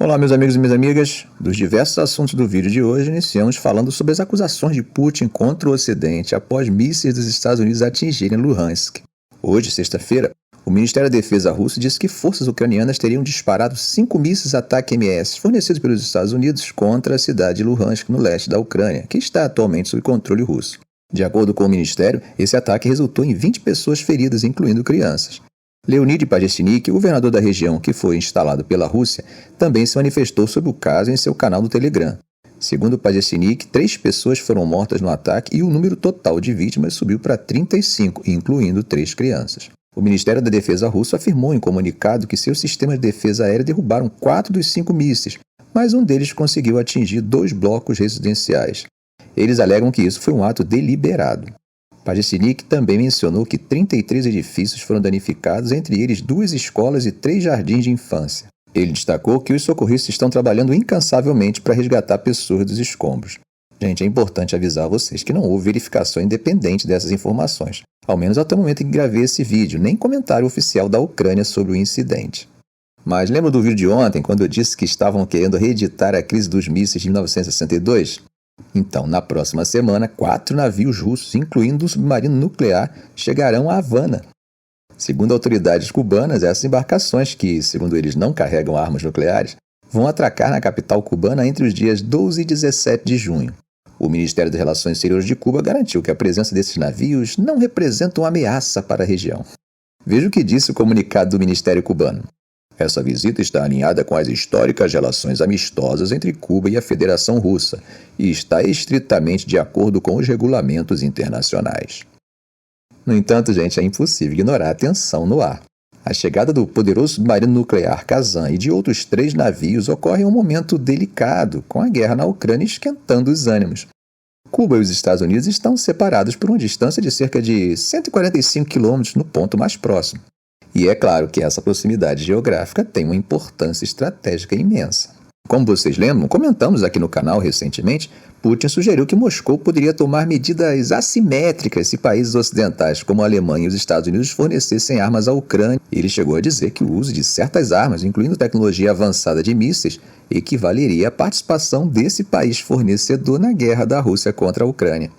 Olá, meus amigos e minhas amigas. Dos diversos assuntos do vídeo de hoje, iniciamos falando sobre as acusações de Putin contra o Ocidente após mísseis dos Estados Unidos atingirem Luhansk. Hoje, sexta-feira, o Ministério da Defesa russo disse que forças ucranianas teriam disparado 5 mísseis ATACMS fornecidos pelos Estados Unidos contra a cidade de Luhansk, no leste da Ucrânia, que está atualmente sob controle russo. De acordo com o Ministério, esse ataque resultou em 20 pessoas feridas, incluindo crianças. Leonid Pajestnik, governador da região que foi instalado pela Rússia, também se manifestou sobre o caso em seu canal do Telegram. Segundo Pajestnik, 3 pessoas foram mortas no ataque e o número total de vítimas subiu para 35, incluindo 3 crianças. O Ministério da Defesa russo afirmou em comunicado que seus sistemas de defesa aérea derrubaram 4 dos 5 mísseis, mas um deles conseguiu atingir 2 blocos residenciais. Eles alegam que isso foi um ato deliberado. Pajestnik também mencionou que 33 edifícios foram danificados, entre eles 2 escolas e 3 jardins de infância. Ele destacou que os socorristas estão trabalhando incansavelmente para resgatar pessoas dos escombros. Gente, é importante avisar a vocês que não houve verificação independente dessas informações, ao menos até o momento em que gravei esse vídeo, nem comentário oficial da Ucrânia sobre o incidente. Mas lembra do vídeo de ontem, quando eu disse que estavam querendo reeditar a crise dos mísseis de 1962? Então, na próxima semana, 4 navios russos, incluindo um submarino nuclear, chegarão a Havana. Segundo autoridades cubanas, essas embarcações, que, segundo eles, não carregam armas nucleares, vão atracar na capital cubana entre os dias 12 e 17 de junho. O Ministério das Relações Exteriores de Cuba garantiu que a presença desses navios não representa uma ameaça para a região. Veja o que disse o comunicado do Ministério cubano. Essa visita está alinhada com as históricas relações amistosas entre Cuba e a Federação Russa e está estritamente de acordo com os regulamentos internacionais. No entanto, gente, é impossível ignorar a tensão no ar. A chegada do poderoso submarino nuclear Kazan e de outros 3 navios ocorre em um momento delicado, com a guerra na Ucrânia esquentando os ânimos. Cuba e os Estados Unidos estão separados por uma distância de cerca de 145 quilômetros no ponto mais próximo. E é claro que essa proximidade geográfica tem uma importância estratégica imensa. Como vocês lembram, comentamos aqui no canal recentemente, Putin sugeriu que Moscou poderia tomar medidas assimétricas se países ocidentais como a Alemanha e os Estados Unidos fornecessem armas à Ucrânia. Ele chegou a dizer que o uso de certas armas, incluindo tecnologia avançada de mísseis, equivaleria à participação desse país fornecedor na guerra da Rússia contra a Ucrânia.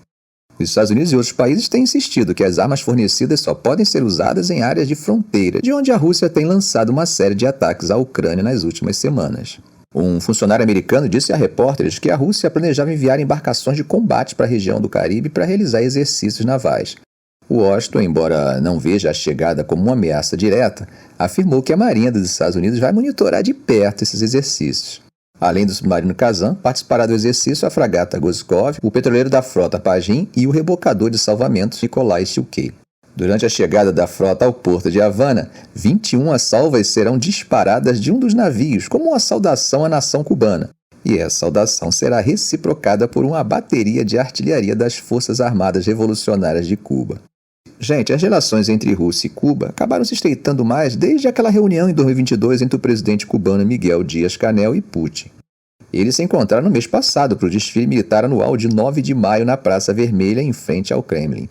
Os Estados Unidos e outros países têm insistido que as armas fornecidas só podem ser usadas em áreas de fronteira, de onde a Rússia tem lançado uma série de ataques à Ucrânia nas últimas semanas. Um funcionário americano disse a repórteres que a Rússia planejava enviar embarcações de combate para a região do Caribe para realizar exercícios navais. Washington, embora não veja a chegada como uma ameaça direta, afirmou que a Marinha dos Estados Unidos vai monitorar de perto esses exercícios. Além do submarino Kazan, participará do exercício a fragata Gozkov, o petroleiro da frota Pajim e o rebocador de salvamentos Nikolai Shilkey. Durante a chegada da frota ao porto de Havana, 21 salvas serão disparadas de um dos navios como uma saudação à nação cubana. E essa saudação será reciprocada por uma bateria de artilharia das Forças Armadas Revolucionárias de Cuba. Gente, as relações entre Rússia e Cuba acabaram se estreitando mais desde aquela reunião em 2022 entre o presidente cubano Miguel Díaz-Canel e Putin. Eles se encontraram no mês passado para o desfile militar anual de 9 de maio na Praça Vermelha, em frente ao Kremlin.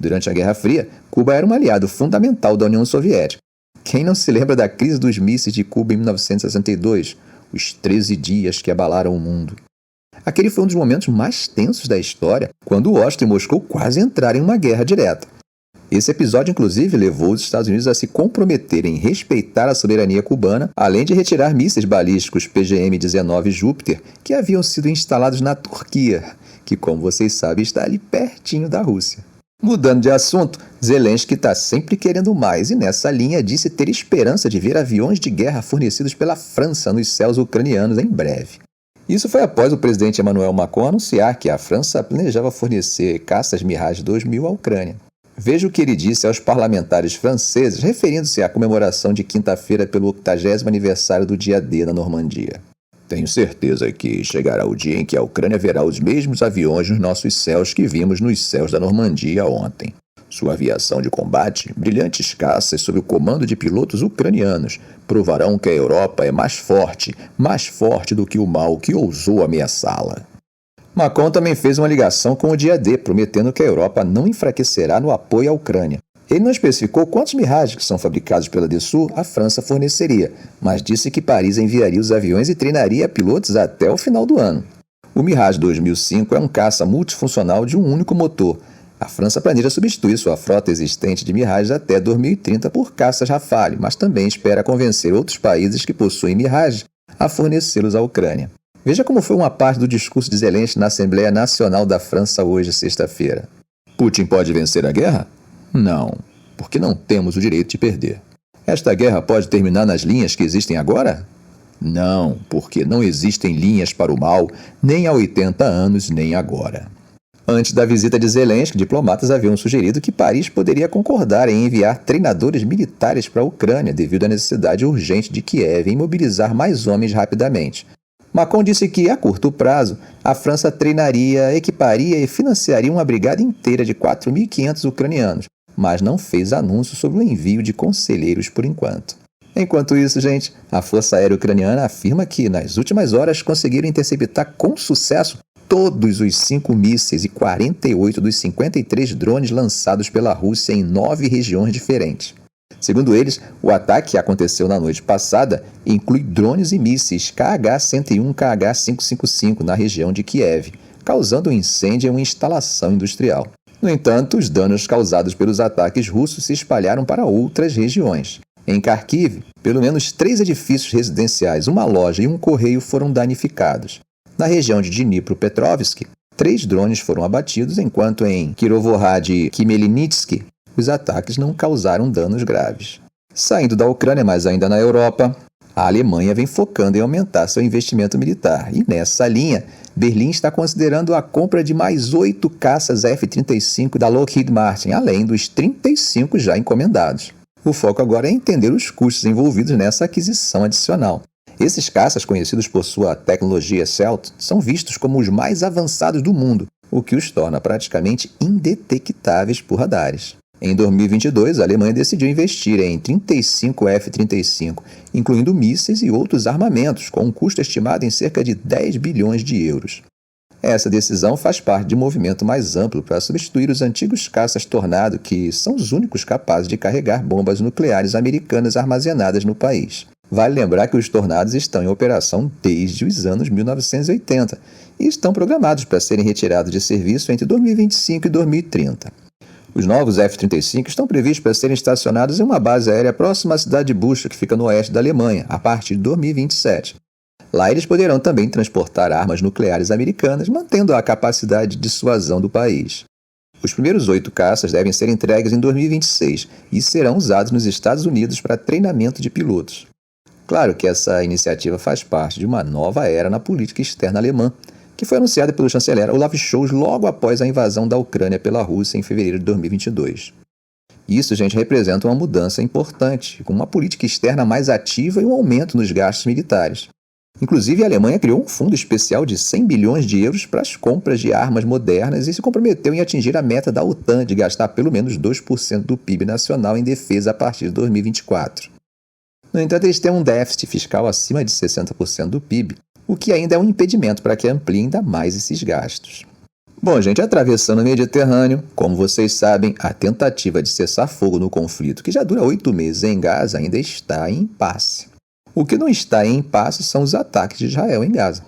Durante a Guerra Fria, Cuba era um aliado fundamental da União Soviética. Quem não se lembra da crise dos mísseis de Cuba em 1962, os 13 dias que abalaram o mundo? Aquele foi um dos momentos mais tensos da história, quando Washington e Moscou quase entraram em uma guerra direta. Esse episódio, inclusive, levou os Estados Unidos a se comprometerem em respeitar a soberania cubana, além de retirar mísseis balísticos PGM-19 Júpiter que haviam sido instalados na Turquia, que, como vocês sabem, está ali pertinho da Rússia. Mudando de assunto, Zelensky está sempre querendo mais e nessa linha disse ter esperança de ver aviões de guerra fornecidos pela França nos céus ucranianos em breve. Isso foi após o presidente Emmanuel Macron anunciar que a França planejava fornecer caças Mirage 2000 à Ucrânia. Veja o que ele disse aos parlamentares franceses, referindo-se à comemoração de quinta-feira pelo 80º aniversário do dia D na Normandia. Tenho certeza que chegará o dia em que a Ucrânia verá os mesmos aviões nos nossos céus que vimos nos céus da Normandia ontem. Sua aviação de combate, brilhantes caças sob o comando de pilotos ucranianos, provarão que a Europa é mais forte do que o mal que ousou ameaçá-la. Macron também fez uma ligação com o dia D, prometendo que a Europa não enfraquecerá no apoio à Ucrânia. Ele não especificou quantos Mirage que são fabricados pela Dassault a França forneceria, mas disse que Paris enviaria os aviões e treinaria pilotos até o final do ano. O Mirage 2005 é um caça multifuncional de um único motor. A França planeja substituir sua frota existente de Mirage até 2030 por caças Rafale, mas também espera convencer outros países que possuem Mirage a fornecê-los à Ucrânia. Veja como foi uma parte do discurso de Zelensky na Assembleia Nacional da França hoje, sexta-feira. Putin pode vencer a guerra? Não, porque não temos o direito de perder. Esta guerra pode terminar nas linhas que existem agora? Não, porque não existem linhas para o mal, nem há 80 anos, nem agora. Antes da visita de Zelensky, diplomatas haviam sugerido que Paris poderia concordar em enviar treinadores militares para a Ucrânia devido à necessidade urgente de Kiev em mobilizar mais homens rapidamente. Macron disse que, a curto prazo, a França treinaria, equiparia e financiaria uma brigada inteira de 4.500 ucranianos, mas não fez anúncio sobre o envio de conselheiros por enquanto. Enquanto isso, gente, a Força Aérea Ucraniana afirma que, nas últimas horas, conseguiram interceptar com sucesso todos os 5 mísseis e 48 dos 53 drones lançados pela Rússia em 9 regiões diferentes. Segundo eles, o ataque que aconteceu na noite passada inclui drones e mísseis KH-101 e KH-555 na região de Kiev, causando um incêndio em uma instalação industrial. No entanto, os danos causados pelos ataques russos se espalharam para outras regiões. Em Kharkiv, pelo menos 3 edifícios residenciais, uma loja e um correio foram danificados. Na região de Dnipropetrovsk, 3 drones foram abatidos, enquanto em Kirovohrad e Khmelnytskyi, os ataques não causaram danos graves. Saindo da Ucrânia, mas ainda na Europa, a Alemanha vem focando em aumentar seu investimento militar. E nessa linha, Berlim está considerando a compra de mais 8 caças F-35 da Lockheed Martin, além dos 35 já encomendados. O foco agora é entender os custos envolvidos nessa aquisição adicional. Esses caças, conhecidos por sua tecnologia Stealth, são vistos como os mais avançados do mundo, o que os torna praticamente indetectáveis por radares. Em 2022, a Alemanha decidiu investir em 35 F-35, incluindo mísseis e outros armamentos, com um custo estimado em cerca de 10 bilhões de euros. Essa decisão faz parte de um movimento mais amplo para substituir os antigos caças Tornado, que são os únicos capazes de carregar bombas nucleares americanas armazenadas no país. Vale lembrar que os Tornados estão em operação desde os anos 1980 e estão programados para serem retirados de serviço entre 2025 e 2030. Os novos F-35 estão previstos para serem estacionados em uma base aérea próxima à cidade de Bucha, que fica no oeste da Alemanha, a partir de 2027. Lá eles poderão também transportar armas nucleares americanas, mantendo a capacidade de dissuasão do país. Os primeiros 8 caças devem ser entregues em 2026 e serão usados nos Estados Unidos para treinamento de pilotos. Claro que essa iniciativa faz parte de uma nova era na política externa alemã, que foi anunciada pelo chanceler Olaf Scholz logo após a invasão da Ucrânia pela Rússia em fevereiro de 2022. Isso, gente, representa uma mudança importante, com uma política externa mais ativa e um aumento nos gastos militares. Inclusive, a Alemanha criou um fundo especial de 100 bilhões de euros para as compras de armas modernas e se comprometeu em atingir a meta da OTAN de gastar pelo menos 2% do PIB nacional em defesa a partir de 2024. No entanto, eles têm um déficit fiscal acima de 60% do PIB, o que ainda é um impedimento para que ampliem ainda mais esses gastos. Bom, gente, atravessando o Mediterrâneo, como vocês sabem, a tentativa de cessar fogo no conflito, que já dura 8 meses em Gaza, ainda está em impasse. O que não está em impasse são os ataques de Israel em Gaza.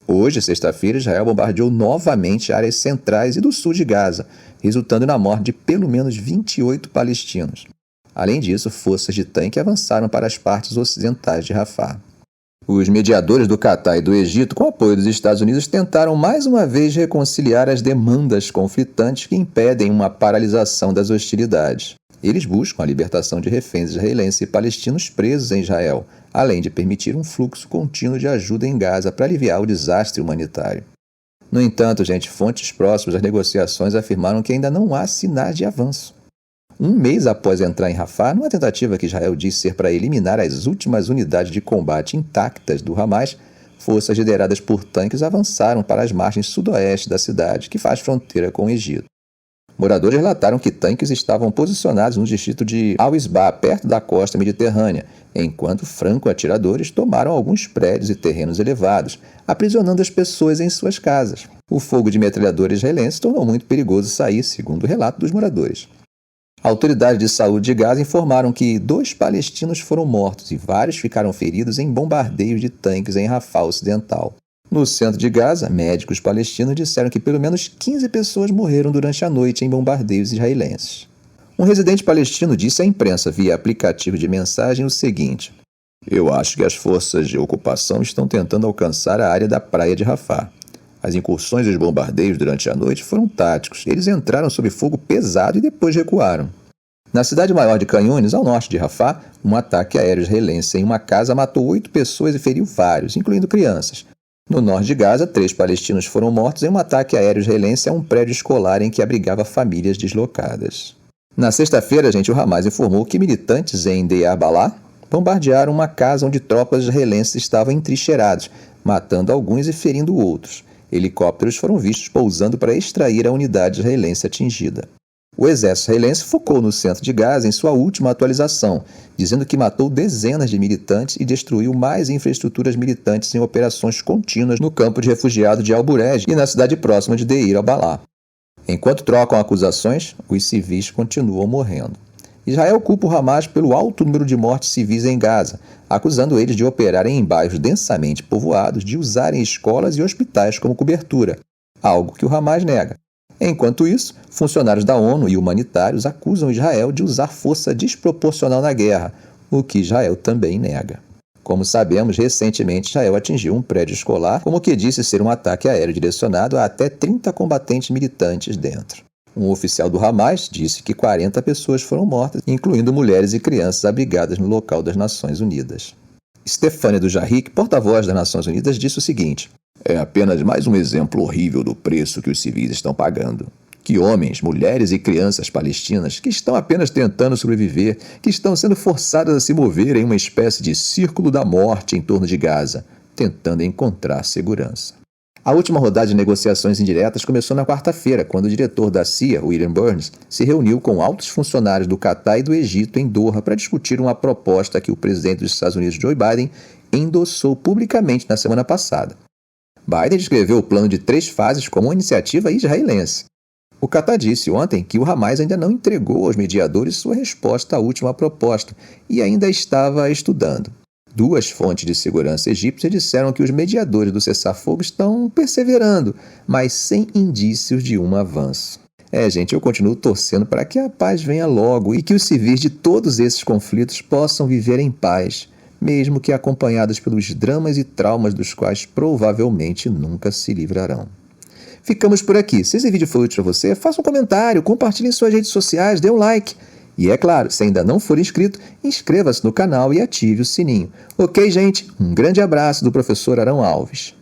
Hoje, sexta-feira, Israel bombardeou novamente áreas centrais e do sul de Gaza, resultando na morte de pelo menos 28 palestinos. Além disso, forças de tanque avançaram para as partes ocidentais de Rafah. Os mediadores do Catar e do Egito, com apoio dos Estados Unidos, tentaram mais uma vez reconciliar as demandas conflitantes que impedem uma paralisação das hostilidades. Eles buscam a libertação de reféns israelenses e palestinos presos em Israel, além de permitir um fluxo contínuo de ajuda em Gaza para aliviar o desastre humanitário. No entanto, gente, fontes próximas às negociações afirmaram que ainda não há sinais de avanço. Um mês após entrar em Rafah, numa tentativa que Israel diz ser para eliminar as últimas unidades de combate intactas do Hamas, forças lideradas por tanques avançaram para as margens sudoeste da cidade, que faz fronteira com o Egito. Moradores relataram que tanques estavam posicionados no distrito de Al-Isbah, perto da costa mediterrânea, enquanto franco-atiradores tomaram alguns prédios e terrenos elevados, aprisionando as pessoas em suas casas. O fogo de metralhadores israelenses tornou muito perigoso sair, segundo o relato dos moradores. Autoridades de saúde de Gaza informaram que 2 palestinos foram mortos e vários ficaram feridos em bombardeios de tanques em Rafah Ocidental. No centro de Gaza, médicos palestinos disseram que pelo menos 15 pessoas morreram durante a noite em bombardeios israelenses. Um residente palestino disse à imprensa via aplicativo de mensagem o seguinte: "Eu acho que as forças de ocupação estão tentando alcançar a área da praia de Rafah. As incursões e os bombardeios durante a noite foram táticos. Eles entraram sob fogo pesado e depois recuaram." Na cidade maior de Khan Younis, ao norte de Rafah, um ataque aéreo israelense em uma casa matou 8 pessoas e feriu vários, incluindo crianças. No norte de Gaza, 3 palestinos foram mortos em um ataque aéreo israelense a um prédio escolar em que abrigava famílias deslocadas. Na sexta-feira, o Hamas informou que militantes em Deir al-Balah bombardearam uma casa onde tropas israelenses estavam entrincheirados, matando alguns e ferindo outros. Helicópteros foram vistos pousando para extrair a unidade israelense atingida. O exército israelense focou no centro de Gaza em sua última atualização, dizendo que matou dezenas de militantes e destruiu mais infraestruturas militantes em operações contínuas no campo de refugiados de Al-Burej e na cidade próxima de Deir al-Balah. Enquanto trocam acusações, os civis continuam morrendo. Israel culpa o Hamas pelo alto número de mortes civis em Gaza, acusando eles de operarem em bairros densamente povoados, de usarem escolas e hospitais como cobertura, algo que o Hamas nega. Enquanto isso, funcionários da ONU e humanitários acusam Israel de usar força desproporcional na guerra, o que Israel também nega. Como sabemos, recentemente Israel atingiu um prédio escolar, como que disse ser um ataque aéreo direcionado a até 30 combatentes militantes dentro. Um oficial do Hamas disse que 40 pessoas foram mortas, incluindo mulheres e crianças abrigadas no local das Nações Unidas. Stefania Dujarric, porta-voz das Nações Unidas, disse o seguinte: "É apenas mais um exemplo horrível do preço que os civis estão pagando. Que homens, mulheres e crianças palestinas que estão apenas tentando sobreviver, que estão sendo forçadas a se mover em uma espécie de círculo da morte em torno de Gaza, tentando encontrar segurança." A última rodada de negociações indiretas começou na quarta-feira, quando o diretor da CIA, William Burns, se reuniu com altos funcionários do Catar e do Egito em Doha para discutir uma proposta que o presidente dos Estados Unidos, Joe Biden, endossou publicamente na semana passada. Biden descreveu o plano de 3 fases como uma iniciativa israelense. O Catar disse ontem que o Hamas ainda não entregou aos mediadores sua resposta à última proposta e ainda estava estudando. 2 fontes de segurança egípcias disseram que os mediadores do cessar-fogo estão perseverando, mas sem indícios de um avanço. Eu continuo torcendo para que a paz venha logo e que os civis de todos esses conflitos possam viver em paz, mesmo que acompanhados pelos dramas e traumas dos quais provavelmente nunca se livrarão. Ficamos por aqui. Se esse vídeo foi útil para você, faça um comentário, compartilhe em suas redes sociais, dê um like. E é claro, se ainda não for inscrito, inscreva-se no canal e ative o sininho. Ok, gente? Um grande abraço do professor Arão Alves.